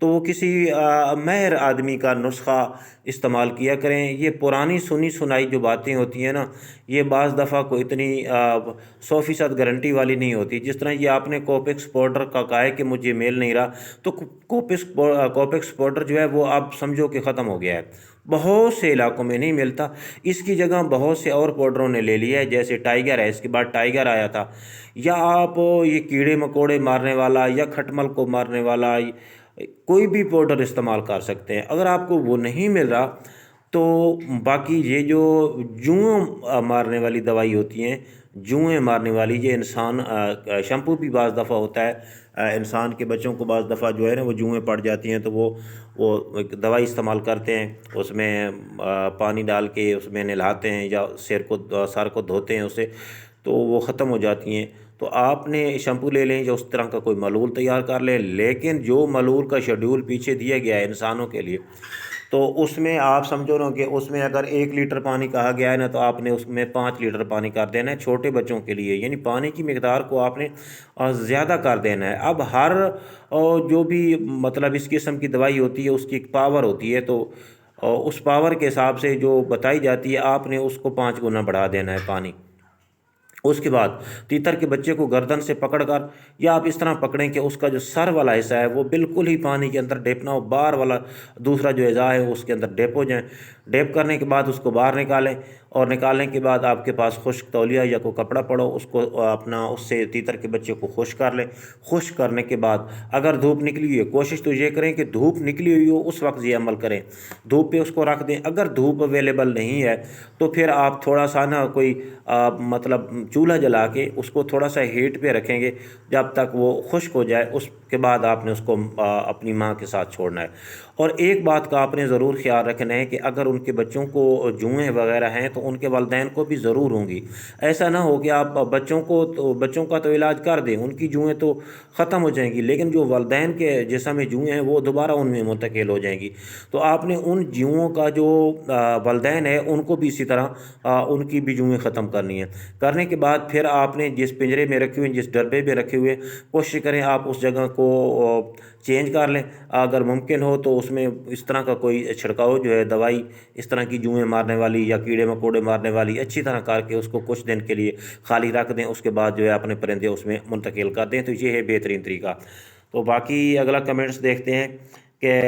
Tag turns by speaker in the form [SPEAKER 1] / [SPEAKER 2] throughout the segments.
[SPEAKER 1] تو وہ کسی ماہر آدمی کا نسخہ استعمال کیا کریں۔ یہ پرانی سنی سنائی جو باتیں ہوتی ہیں نا، یہ بعض دفعہ کو اتنی 100% گارنٹی والی نہیں ہوتی۔ جس طرح یہ آپ نے کوپیکس پاؤڈر کا کہا ہے کہ مجھے میل نہیں رہا، تو کوپیکس پاؤڈر جو ہے وہ آپ سمجھو کہ ختم ہو گیا ہے، بہت سے علاقوں میں نہیں ملتا۔ اس کی جگہ بہت سے اور پاؤڈروں نے لے لیا ہے، جیسے ٹائیگر ہے، اس کے بعد ٹائیگر آیا تھا، یا آپ یہ کیڑے مکوڑے مارنے والا یا کھٹمل کو مارنے والا کوئی بھی پاؤڈر استعمال کر سکتے ہیں۔ اگر آپ کو وہ نہیں مل رہا تو باقی یہ جو جوؤں مارنے والی دوائی ہوتی ہیں، جوئیں مارنے والی، یہ انسان شیمپو بھی بعض دفعہ ہوتا ہے، انسان کے بچوں کو بعض دفعہ جو ہے نا وہ جوئیں پڑ جاتی ہیں، تو وہ ایک دوائی استعمال کرتے ہیں، اس میں پانی ڈال کے اس میں نہلاتے ہیں یا سر کو دھوتے ہیں اسے، تو وہ ختم ہو جاتی ہیں۔ تو آپ نے شیمپو لے لیں یا اس طرح کا کوئی ملول تیار کر لیں، لیکن جو ملول کا شیڈول پیچھے دیا گیا ہے انسانوں کے لیے، تو اس میں آپ سمجھو نا کہ اس میں اگر 1 لیٹر پانی کہا گیا ہے نا، تو آپ نے اس میں 5 لیٹر پانی کر دینا ہے چھوٹے بچوں کے لیے، یعنی پانی کی مقدار کو آپ نے زیادہ کر دینا ہے۔ اب ہر جو بھی مطلب اس قسم کی دوائی ہوتی ہے اس کی ایک پاور ہوتی ہے، تو اس پاور کے حساب سے جو بتائی جاتی ہے آپ نے اس کو 5 گنا بڑھا دینا ہے پانی۔ اس کے بعد تیتر کے بچے کو گردن سے پکڑ کر، یا آپ اس طرح پکڑیں کہ اس کا جو سر والا حصہ ہے وہ بالکل ہی پانی کے اندر ڈیپ نہ ہو، باہر والا دوسرا جو اعضاء ہے اس کے اندر ڈیپ ہو جائیں۔ ڈیپ کرنے کے بعد اس کو باہر نکالیں، اور نکالنے کے بعد آپ کے پاس خشک تولیہ یا کوئی کپڑا پڑو، اس کو اپنا اس سے تیتر کے بچے کو خشک کر لیں۔ خشک کرنے کے بعد اگر دھوپ نکلی ہوئی ہے، کوشش تو یہ کریں کہ دھوپ نکلی ہوئی ہو اس وقت یہ عمل کریں، دھوپ پہ اس کو رکھ دیں۔ اگر دھوپ اویلیبل نہیں ہے تو پھر آپ تھوڑا سا نا کوئی مطلب چولہا جلا کے اس کو تھوڑا سا ہیٹ پہ رکھیں گے جب تک وہ خشک ہو جائے، اس کے بعد آپ نے اس کو اپنی ماں کے ساتھ چھوڑنا ہے۔ اور ایک بات کا آپ نے ضرور خیال رکھنا ہے کہ اگر ان کے بچوں کو جوئیں وغیرہ ہیں تو ان کے والدین کو بھی ضرور ہوں گی۔ ایسا نہ ہو کہ آپ بچوں کا تو علاج کر دیں، ان کی جوئیں تو ختم ہو جائیں گی، لیکن جو والدین کے جسم میں جوئیں ہیں وہ دوبارہ ان میں منتقل ہو جائیں گی۔ تو آپ نے ان جوؤں کا جو والدین ہے ان کو بھی اسی طرح ان کی بھی جوئیں ختم کرنی ہیں۔ کرنے کے بعد پھر آپ نے جس پنجرے میں رکھے ہوئے، جس ڈبے میں رکھے ہوئے، کوشش کریں آپ اس جگہ کو چینج کر لیں۔ اگر ممکن ہو تو اس میں اس طرح کا کوئی چھڑکاؤ جو ہے دوائی اس طرح کی جوئیں مارنے والی یا کیڑے مکوڑے مارنے والی اچھی طرح کر کے اس کو کچھ دن کے لیے خالی رکھ دیں، اس کے بعد جو ہے اپنے پرندے اس میں منتقل کر دیں۔ تو یہ ہے بہترین طریقہ۔ تو باقی اگلا کمنٹس دیکھتے ہیں کہ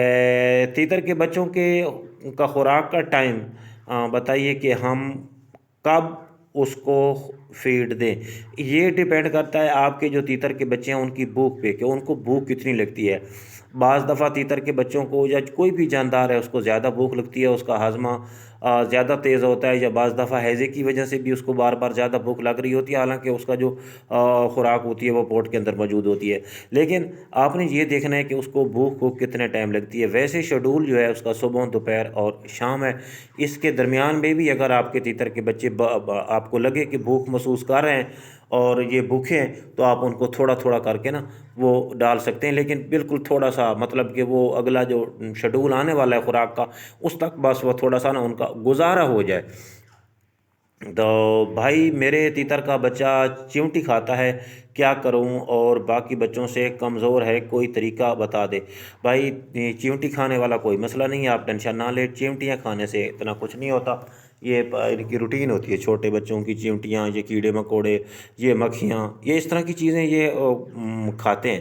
[SPEAKER 1] تیتر کے بچوں کا خوراک کا ٹائم بتائیے کہ ہم کب اس کو فیڈ دیں۔ یہ ڈیپینڈ کرتا ہے آپ کے جو تیتر کے بچے ہیں ان کی بھوک پہ، کہ ان کو بھوک کتنی لگتی ہے۔ بعض دفعہ تیتر کے بچوں کو یا کوئی بھی جاندار ہے اس کو زیادہ بھوک لگتی ہے، اس کا ہاضمہ زیادہ تیز ہوتا ہے، یا بعض دفعہ ہیضے کی وجہ سے بھی اس کو بار بار زیادہ بھوک لگ رہی ہوتی ہے، حالانکہ اس کا جو خوراک ہوتی ہے وہ پوٹ کے اندر موجود ہوتی ہے۔ لیکن آپ نے یہ دیکھنا ہے کہ اس کو بھوک کو کتنے ٹائم لگتی ہے۔ ویسے شیڈول جو ہے اس کا صبح، دوپہر اور شام ہے، اس کے درمیان میں بھی اگر آپ کے تیتر کے بچے آپ کو لگے کہ بھوک محسوس کر رہے ہیں اور یہ بھوکے ہیں، تو آپ ان کو تھوڑا تھوڑا کر کے نا وہ ڈال سکتے ہیں، لیکن بالکل تھوڑا سا، مطلب کہ وہ اگلا جو شیڈول آنے والا ہے خوراک کا اس تک بس وہ تھوڑا سا نا ان کا گزارا ہو جائے۔ تو بھائی میرے تیتر کا بچہ چیونٹی کھاتا ہے، کیا کروں اور باقی بچوں سے کمزور ہے، کوئی طریقہ بتا دے۔ بھائی چیونٹی کھانے والا کوئی مسئلہ نہیں ہے، آپ ٹینشن نہ لیں، چیونٹیاں کھانے سے اتنا کچھ نہیں ہوتا، یہ ان کی روٹین ہوتی ہے چھوٹے بچوں کی، چیونٹیاں، یہ کیڑے مکوڑے، یہ مکھیاں، یہ اس طرح کی چیزیں یہ کھاتے ہیں۔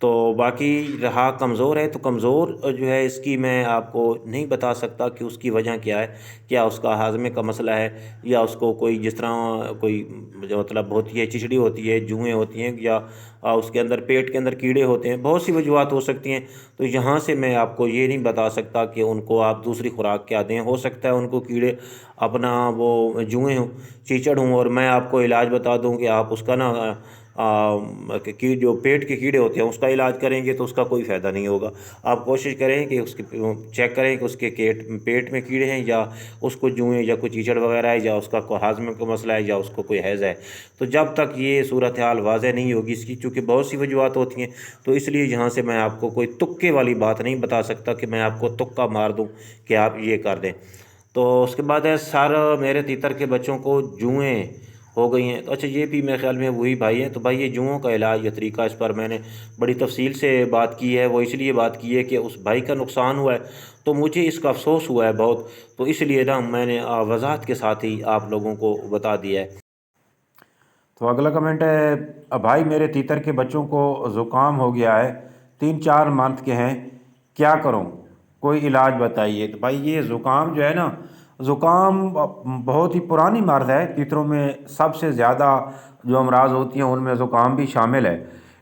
[SPEAKER 1] تو باقی رہا کمزور ہے، تو کمزور جو ہے اس کی میں آپ کو نہیں بتا سکتا کہ اس کی وجہ کیا ہے، کیا اس کا ہاضمے کا مسئلہ ہے، یا اس کو کوئی جس طرح کوئی مطلب ہوتی ہے، چچڑی ہوتی ہے، جوئیں ہوتی ہیں، یا اس کے اندر پیٹ کے اندر کیڑے ہوتے ہیں، بہت سی وجوہات ہو سکتی ہیں۔ تو یہاں سے میں آپ کو یہ نہیں بتا سکتا کہ ان کو آپ دوسری خوراک کیا دیں۔ ہو سکتا ہے ان کو کیڑے اپنا وہ جوئیں ہوں، چیچڑ ہوں، اور میں آپ کو علاج بتا دوں کہ آپ اس کا نا جو پیٹ کے کیڑے ہوتے ہیں اس کا علاج کریں گے تو اس کا کوئی فائدہ نہیں ہوگا۔ آپ کوشش کریں کہ اس کی چیک کریں کہ اس کے پیٹ میں کیڑے ہیں، یا اس کو جوئیں یا کوئی چیچڑ وغیرہ ہے، یا اس کا کوئی ہاضمے کا مسئلہ ہے، یا اس کو کوئی حیض ہے۔ تو جب تک یہ صورتحال واضح نہیں ہوگی اس کی، چونکہ بہت سی وجوہات ہوتی ہیں، تو اس لیے یہاں سے میں آپ کو کوئی تکے والی بات نہیں بتا سکتا کہ میں آپ کو تکا مار دوں کہ آپ یہ کر دیں۔ تو اس کے بعد ہے سر، میرے تیتر کے بچوں کو جوئیں ہو گئی ہیں۔ تو اچھا یہ بھی میرے خیال میں وہی بھائی ہیں۔ تو بھائی یہ جوؤں کا علاج یا طریقہ، اس پر میں نے بڑی تفصیل سے بات کی ہے۔ وہ اس لیے بات کی ہے کہ اس بھائی کا نقصان ہوا ہے تو مجھے اس کا افسوس ہوا ہے بہت، تو اس لیے نا میں نے وضاحت کے ساتھ ہی آپ لوگوں کو بتا دیا ہے۔
[SPEAKER 2] تو اگلا کمنٹ ہے، بھائی میرے تیتر کے بچوں کو زکام ہو گیا ہے، 3-4 منتھ کے ہیں، کیا کروں، کوئی علاج بتائیے۔ تو بھائی یہ زکام جو ہے نا، زکام بہت ہی پرانی مرض ہے، تیتروں میں سب سے زیادہ جو امراض ہوتی ہیں ان میں زکام بھی شامل ہے۔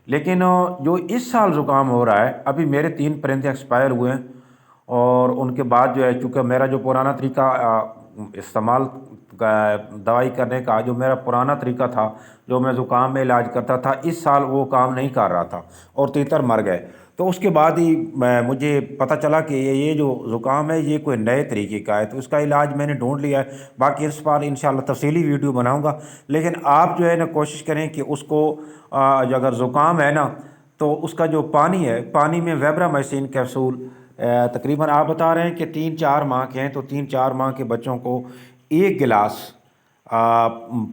[SPEAKER 2] لیکن جو اس سال زکام ہو رہا ہے، ابھی میرے 3 پرندے ایکسپائر ہوئے ہیں، اور ان کے بعد جو ہے چونکہ میرا جو پرانا طریقہ استعمال دوائی کرنے کا جو میرا پرانا طریقہ تھا، جو میں زکام میں علاج کرتا تھا، اس سال وہ کام نہیں کر رہا تھا اور تیتر مر گئے۔ تو اس کے بعد ہی مجھے پتہ چلا کہ یہ جو زکام ہے یہ کوئی نئے طریقے کا ہے، تو اس کا علاج میں نے ڈھونڈ لیا ہے۔ باقی اس پر انشاءاللہ تفصیلی ویڈیو بناؤں گا، لیکن آپ جو ہے نا کوشش کریں کہ اس کو اگر زکام ہے نا تو اس کا جو پانی ہے، پانی میں ویبرامائسین کیپسول تقریباً آپ بتا رہے ہیں کہ 3-4 ماہ کے ہیں، تو 3-4 ماہ کے بچوں کو 1 گلاس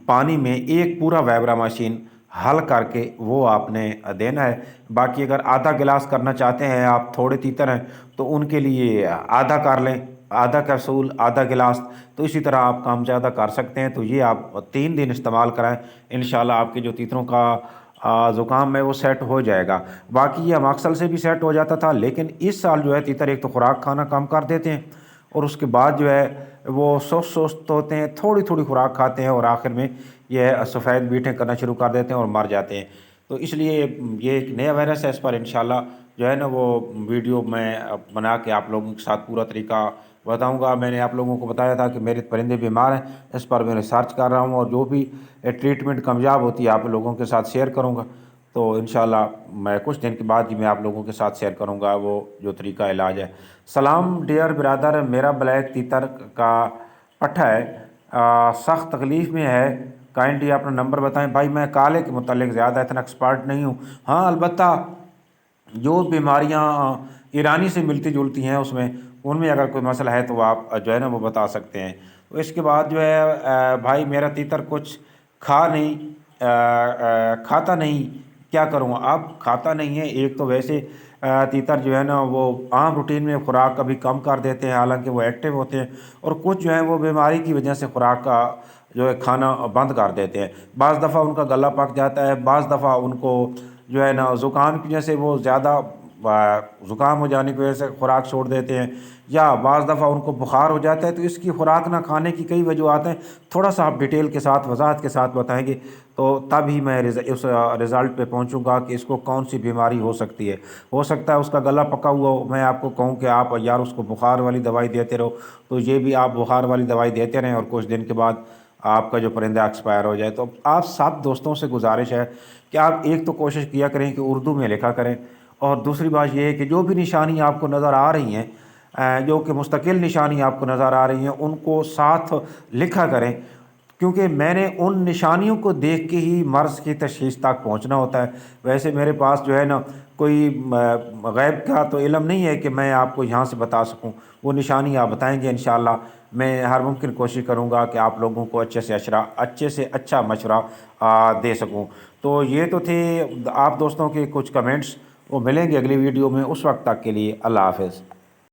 [SPEAKER 2] پانی میں ایک پورا ویبرامائسین حل کر کے وہ آپ نے دینا ہے۔ باقی اگر آدھا گلاس کرنا چاہتے ہیں، آپ تھوڑے تیتر ہیں تو ان کے لیے آدھا کر لیں، آدھا کیپسول آدھا گلاس، تو اسی طرح آپ کام زیادہ کر سکتے ہیں۔ تو یہ آپ 3 دن استعمال کرائیں، انشاءاللہ آپ کے جو تیتروں کا زکام ہے وہ سیٹ ہو جائے گا۔ باقی یہ ماکسل سے بھی سیٹ ہو جاتا تھا، لیکن اس سال جو ہے تیتر ایک تو خوراک کھانا کم کر دیتے ہیں، اور اس کے بعد جو ہے وہ سست ہوتے ہیں، تھوڑی تھوڑی خوراک کھاتے ہیں، اور آخر میں یہ سفید بیٹھیں کرنا شروع کر دیتے ہیں اور مر جاتے ہیں۔ تو اس لیے یہ ایک نیا وائرس ہے، اس پر انشاءاللہ جو ہے نا وہ ویڈیو میں بنا کے آپ لوگوں کے ساتھ پورا طریقہ بتاؤں گا۔ میں نے آپ لوگوں کو بتایا تھا کہ میرے پرندے بیمار ہیں، اس پر میں ریسرچ کر رہا ہوں، اور جو بھی ٹریٹمنٹ کامیاب ہوتی ہے آپ لوگوں کے ساتھ شیئر کروں گا۔ تو انشاءاللہ میں کچھ دن کے بعد ہی میں آپ لوگوں کے ساتھ شیئر کروں گا وہ جو طریقہ علاج ہے۔ سلام ڈیئر برادر، میرا بلیک تیتر کا پٹھا ہے، سخت تکلیف میں ہے، کائنڈلی اپنا نمبر بتائیں۔ بھائی میں کالے کے متعلق زیادہ اتنا ایکسپرٹ نہیں ہوں، ہاں البتہ جو بیماریاں ایرانی سے ملتی جلتی ہیں اس میں، ان میں اگر کوئی مسئلہ ہے تو آپ جو ہے نا وہ بتا سکتے ہیں۔ تو اس کے بعد جو ہے بھائی میرا تیتر کچھ کھاتا نہیں، کیا کروں؟ آپ کھاتا نہیں ہے، ایک تو ویسے تیتر جو ہے نا وہ عام روٹین میں خوراک کبھی کم کر دیتے ہیں، حالانکہ وہ ایکٹیو ہوتے ہیں، اور کچھ جو ہیں وہ بیماری کی وجہ سے خوراک کا جو ہے کھانا بند کر دیتے ہیں۔ بعض دفعہ ان کا گلا پک جاتا ہے، بعض دفعہ ان کو جو ہے نا زکام کی وجہ سے وہ زیادہ زکام ہو جانے کی وجہ سے خوراک چھوڑ دیتے ہیں، یا بعض دفعہ ان کو بخار ہو جاتا ہے۔ تو اس کی خوراک نہ کھانے کی کئی وجوہات ہیں، تھوڑا سا آپ ڈیٹیل کے ساتھ وضاحت کے ساتھ بتائیں گے تو تب ہی میں اس رزلٹ پہ پہنچوں گا کہ اس کو کون سی بیماری ہو سکتی ہے۔ ہو سکتا ہے اس کا گلا پکا ہوا ہو، میں آپ کو کہوں کہ آپ یار اس کو بخار والی دوائی دیتے رہو، تو یہ بھی آپ بخار والی دوائی دیتے رہیں اور کچھ دن کے بعد آپ کا جو پرندہ ایکسپائر ہو جائے۔ تو آپ سب دوستوں سے گزارش ہے کہ آپ ایک تو کوشش کیا کریں کہ اردو میں لکھا کریں، اور دوسری بات یہ ہے کہ جو بھی نشانی آپ کو نظر آ رہی ہیں، جو کہ مستقل نشانی آپ کو نظر آ رہی ہیں، ان کو ساتھ لکھا کریں، کیونکہ میں نے ان نشانیوں کو دیکھ کے ہی مرض کی تشخیص تک پہنچنا ہوتا ہے۔ ویسے میرے پاس جو ہے نا کوئی غیب کا تو علم نہیں ہے کہ میں آپ کو یہاں سے بتا سکوں، وہ نشانی آپ بتائیں گے انشاءاللہ میں ہر ممکن کوشش کروں گا کہ آپ لوگوں کو اچھے سے اچھا مشورہ دے سکوں۔ تو یہ تو تھے آپ دوستوں کے کچھ کمنٹس، وہ ملیں گے اگلی ویڈیو میں، اس وقت تک کے لیے اللہ حافظ۔